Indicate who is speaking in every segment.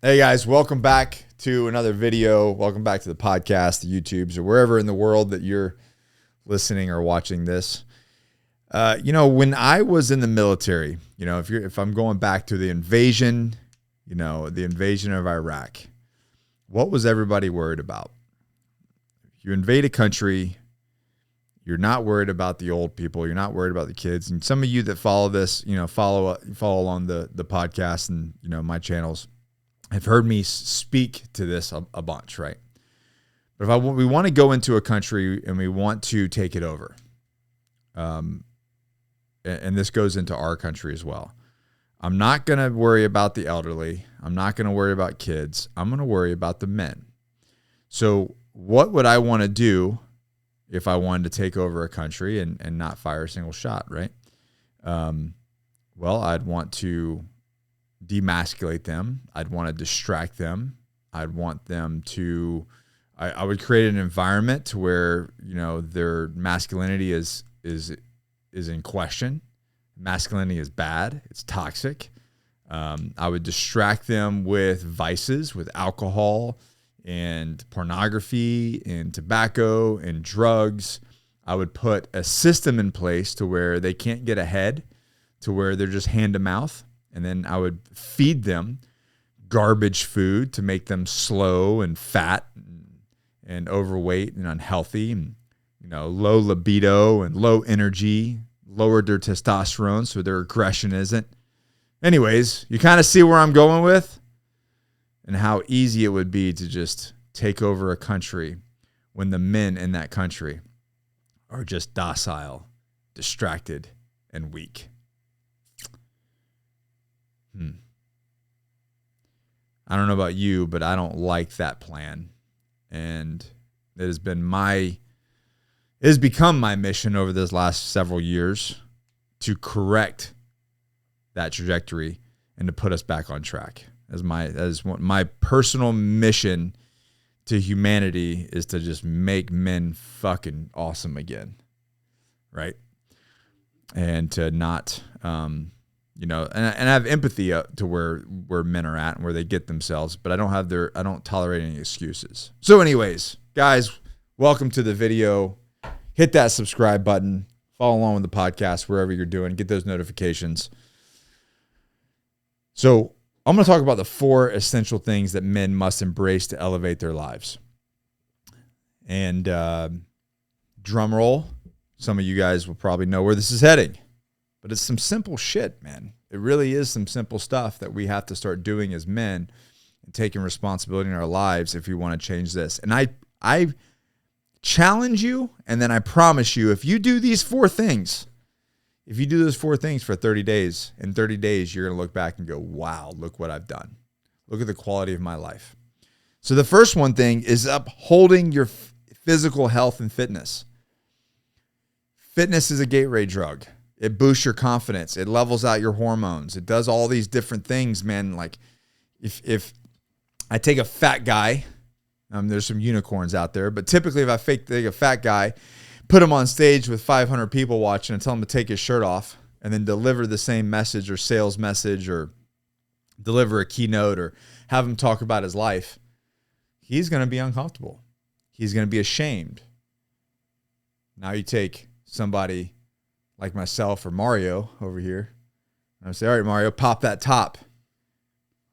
Speaker 1: Hey guys, welcome back to another video. Welcome back to the podcast, the YouTubes, or wherever in the world that you're listening or watching this. When I was in the military, if I'm going back to the invasion, the invasion of Iraq, what was everybody worried about? You invade a country, you're not worried about the old people, you're not worried about the kids. And some of you that follow this, follow along the podcast and my channels, have heard me speak to this a bunch, right? But if we want to go into a country and we want to take it over, and this goes into our country as well, I'm not going to worry about the elderly. I'm not going to worry about kids. I'm going to worry about the men. So what would I want to do if I wanted to take over a country and not fire a single shot, right? Well, I'd want to demasculate them. I'd want to distract them. I'd want them to, I would create an environment to where, their masculinity is in question. Masculinity is bad. It's toxic. I would distract them with vices, with alcohol and pornography and tobacco and drugs. I would put a system in place to where they can't get ahead, to where they're just hand to mouth. And then I would feed them garbage food to make them slow and fat and overweight and unhealthy and, low libido and low energy, lowered their testosterone so their aggression isn't. Anyways, you kind of see where I'm going with and how easy it would be to just take over a country when the men in that country are just docile, distracted, and weak. I don't know about you, but I don't like that plan. And it has become my mission over this last several years to correct that trajectory and to put us back on track. My personal mission to humanity is to just make men fucking awesome again. Right? And to not, and I have empathy to where men are at and where they get themselves, but I don't tolerate any excuses. So anyways, guys, welcome to the video. Hit that subscribe button, follow along with the podcast, wherever you're doing, get those notifications. So I'm going to talk about the 4 essential things that men must embrace to elevate their lives. And drum roll, some of you guys will probably know where this is heading. But it's some simple shit, man. It really is some simple stuff that we have to start doing as men and taking responsibility in our lives if we want to change this. And I challenge you, and then I promise you, if you do these 4 things, if you do those 4 things for 30 days, in 30 days, you're going to look back and go, wow, look what I've done. Look at the quality of my life. So the first thing is upholding your physical health and fitness. Fitness is a gateway drug. It boosts your confidence. It levels out your hormones. It does all these different things, man. Like if I take a fat guy, there's some unicorns out there, but typically if I take a fat guy, put him on stage with 500 people watching and tell him to take his shirt off and then deliver the same message or sales message or deliver a keynote or have him talk about his life, he's going to be uncomfortable. He's going to be ashamed. Now you take somebody like myself or Mario over here, and I say, all right, Mario, pop that top.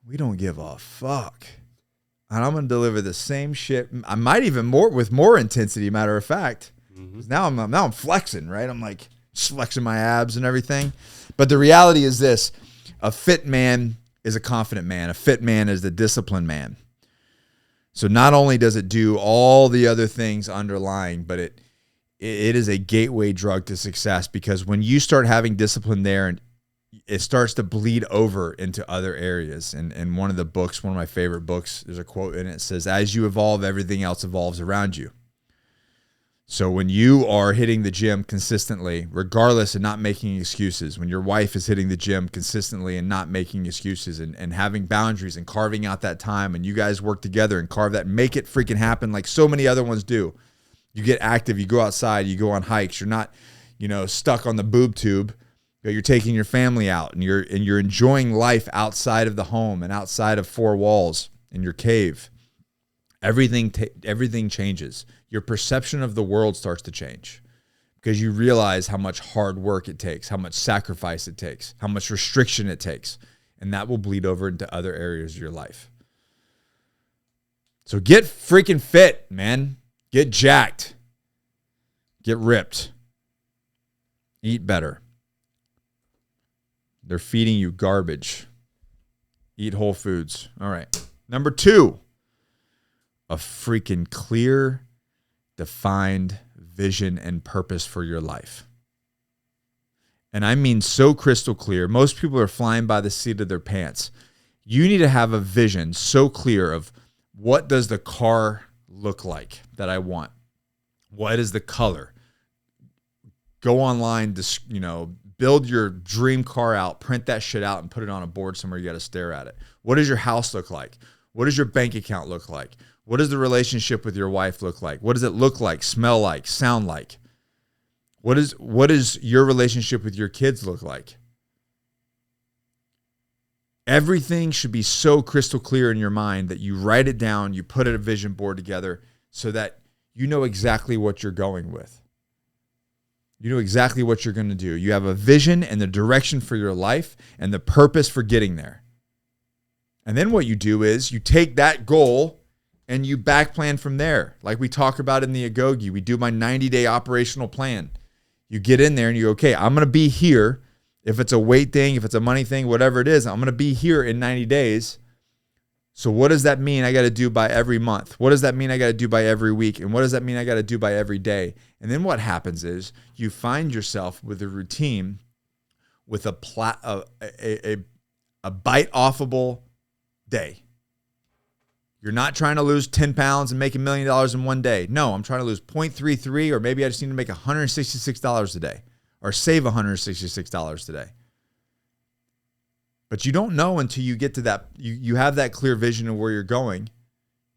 Speaker 1: We don't give a fuck. And I'm going to deliver the same shit. I might even with more intensity, matter of fact. Mm-hmm. Now I'm flexing, right? I'm like just flexing my abs and everything. But the reality is this: a fit man is a confident man. A fit man is the disciplined man. So not only does it do all the other things underlying, but it is a gateway drug to success, because when you start having discipline there, and it starts to bleed over into other areas. And one of the books, one of my favorite books, there's a quote in it that says, as you evolve, everything else evolves around you. So when you are hitting the gym consistently, regardless of not making excuses, when your wife is hitting the gym consistently and not making excuses and having boundaries and carving out that time, and you guys work together and carve that, make it freaking happen like so many other ones do. You get active, you go outside, you go on hikes. You're not, stuck on the boob tube But you're taking your family out and you're enjoying life outside of the home and outside of four walls in your cave. Everything changes. Your perception of the world starts to change because you realize how much hard work it takes, how much sacrifice it takes, how much restriction it takes, and that will bleed over into other areas of your life. So get freaking fit, man. Get jacked. Get ripped. Eat better. They're feeding you garbage. Eat whole foods. All right. Number 2, a freaking clear, defined vision and purpose for your life. And I mean so crystal clear. Most people are flying by the seat of their pants. You need to have a vision so clear of what does the car look like that I want? What is the color? Go online, build your dream car out, print that shit out and put it on a board somewhere. You got to stare at it. What does your house look like? What does your bank account look like? What does the relationship with your wife look like? What does it look like, smell like, sound like? What does your relationship with your kids look like? Everything should be so crystal clear in your mind that you write it down, you put a vision board together so that you know exactly what you're going with. You know exactly what you're going to do. You have a vision and the direction for your life and the purpose for getting there. And then what you do is you take that goal and you back plan from there. Like we talk about in the Agogi, we do my 90-day operational plan. You get in there and you go, okay, I'm going to be here. If it's a weight thing, if it's a money thing, whatever it is, I'm going to be here in 90 days. So what does that mean I got to do by every month? What does that mean I got to do by every week? And what does that mean I got to do by every day? And then what happens is you find yourself with a routine with a bite-offable day. You're not trying to lose 10 pounds and make $1 million in one day. No, I'm trying to lose 0.33, or maybe I just need to make $166 a day or save $166 today. But you don't know until you get to that. You have that clear vision of where you're going,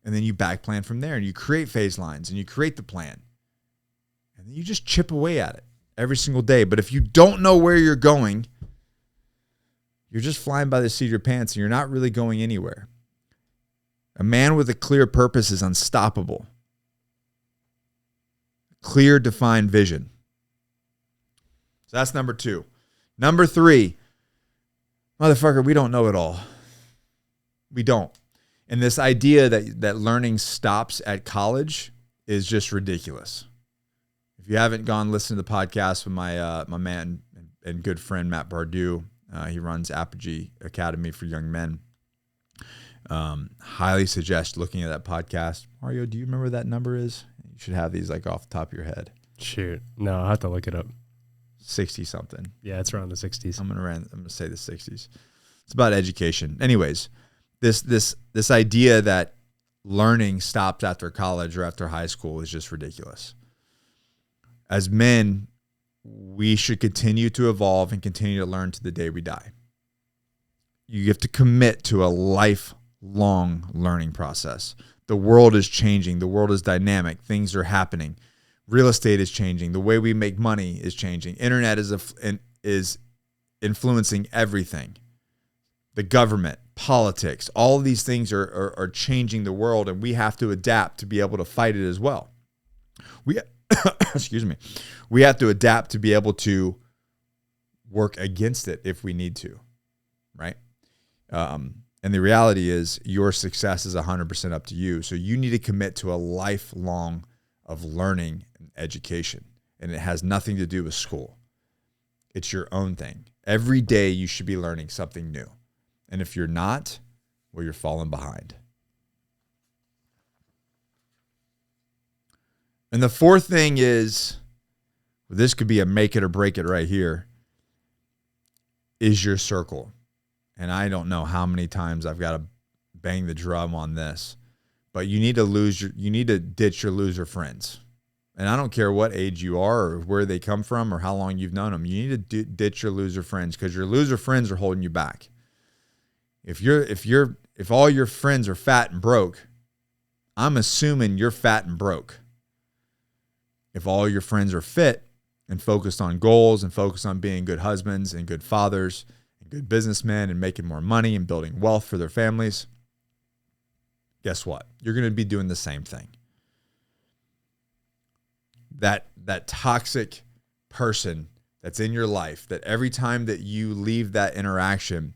Speaker 1: and then you back plan from there, and you create phase lines, and you create the plan. And then you just chip away at it every single day. But if you don't know where you're going, you're just flying by the seat of your pants, and you're not really going anywhere. A man with a clear purpose is unstoppable. Clear, defined vision. So that's number 2. Number 3, motherfucker, we don't know it all. We don't. And this idea that learning stops at college is just ridiculous. If you haven't gone listen to the podcast with my man and good friend Matt Bardew, he runs Apogee Academy for Young Men. Highly suggest looking at that podcast. Mario, do you remember what that number is? You should have these like off the top of your head.
Speaker 2: Shoot. No, I'll have to look it up.
Speaker 1: 60 something.
Speaker 2: Yeah, it's around the 60s.
Speaker 1: I'm gonna say the 60s. It's about education. Anyways, this idea that learning stops after college or after high school is just ridiculous. As men, we should continue to evolve and continue to learn to the day we die. You have to commit to a lifelong learning process. The world is changing. The world is dynamic. Things are happening. Real estate is changing. The way we make money is changing. Internet is influencing everything. The government, politics, all of these things are changing the world, and we have to adapt to be able to fight it as well. Excuse me. We have to adapt to be able to work against it if we need to, right? And the reality is your success is 100% up to you. So you need to commit to a lifelong of learning and education. And it has nothing to do with school. It's your own thing. Every day you should be learning something new. And if you're not, well, you're falling behind. And the fourth thing is, this could be a make it or break it right here, is your circle. And I don't know how many times I've got to bang the drum on this, but you need to ditch your loser friends. And I don't care what age you are or where they come from or how long you've known them. You need to ditch your loser friends, because your loser friends are holding you back. If all your friends are fat and broke, I'm assuming you're fat and broke. If all your friends are fit and focused on goals and focused on being good husbands and good fathers and good businessmen and making more money and building wealth for their families, guess what? You're going to be doing the same thing. That toxic person that's in your life, that every time that you leave that interaction,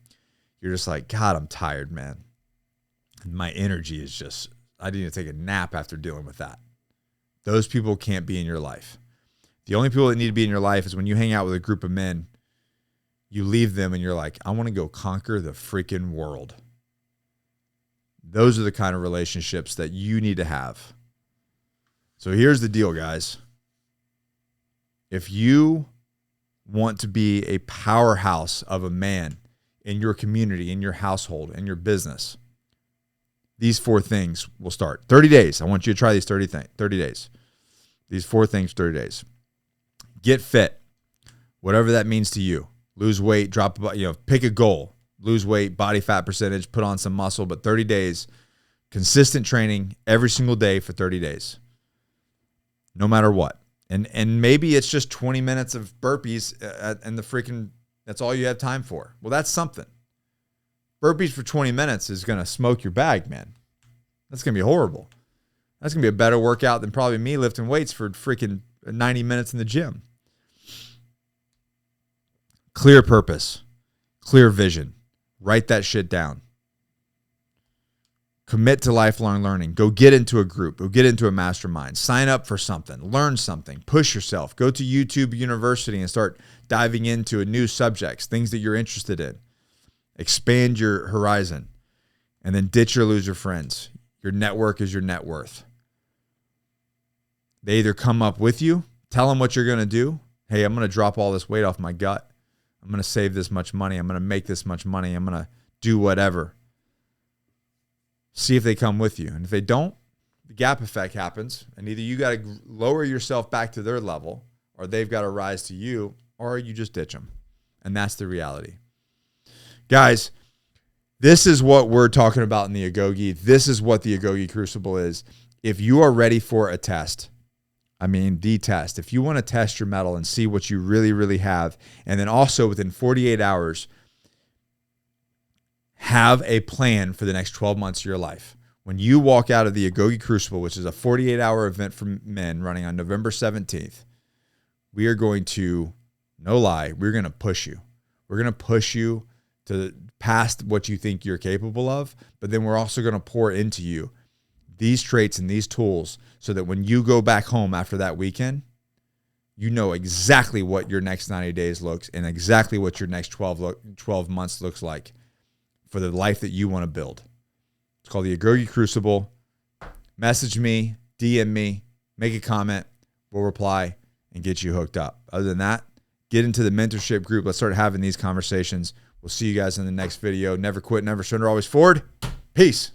Speaker 1: you're just like, God, I'm tired, man. My energy is just, I need to take a nap after dealing with that. Those people can't be in your life. The only people that need to be in your life is when you hang out with a group of men, you leave them and you're like, I want to go conquer the freaking world. Those are the kind of relationships that you need to have. So here's the deal, guys. If you want to be a powerhouse of a man in your community, in your household, in your business, these 4 things will start. 30 days. I want you to try these 30 days. These 4 things, 30 days. Get fit, whatever that means to you. Lose weight, drop, pick a goal. Lose weight, body fat percentage, put on some muscle, but 30 days, consistent training every single day for 30 days, no matter what. And maybe it's just 20 minutes of burpees and that's all you have time for. Well, that's something. Burpees for 20 minutes is going to smoke your bag, man. That's going to be horrible. That's going to be a better workout than probably me lifting weights for freaking 90 minutes in the gym. Clear purpose, clear vision. Write that shit down. Commit to lifelong learning. Go get into a group. Go get into a mastermind. Sign up for something. Learn something. Push yourself. Go to YouTube University and start diving into new subjects, things that you're interested in. Expand your horizon. And then ditch or lose your friends. Your network is your net worth. They either come up with you, tell them what you're going to do. Hey, I'm going to drop all this weight off my gut. I'm going to save this much money. I'm going to make this much money. I'm going to do whatever. See if they come with you. And if they don't, the gap effect happens. And either you got to lower yourself back to their level, or they've got to rise to you, or you just ditch them. And that's the reality. Guys, this is what we're talking about in the Agoge. This is what the Agoge Crucible is. If you are ready for a test, the test, if you want to test your mettle and see what you really, really have, and then also within 48 hours, have a plan for the next 12 months of your life. When you walk out of the Agoge Crucible, which is a 48-hour event for men running on November 17th, we are going to, no lie, we're going to push you. We're going to push you to past what you think you're capable of, but then we're also going to pour into you these traits and these tools so that when you go back home after that weekend, you know exactly what your next 90 days looks and exactly what your next 12 months looks like for the life that you want to build. It's called the Agoge Crucible. Message me, DM me, make a comment. We'll reply and get you hooked up. Other than that, get into the mentorship group. Let's start having these conversations. We'll see you guys in the next video. Never quit, never surrender, always forward. Peace.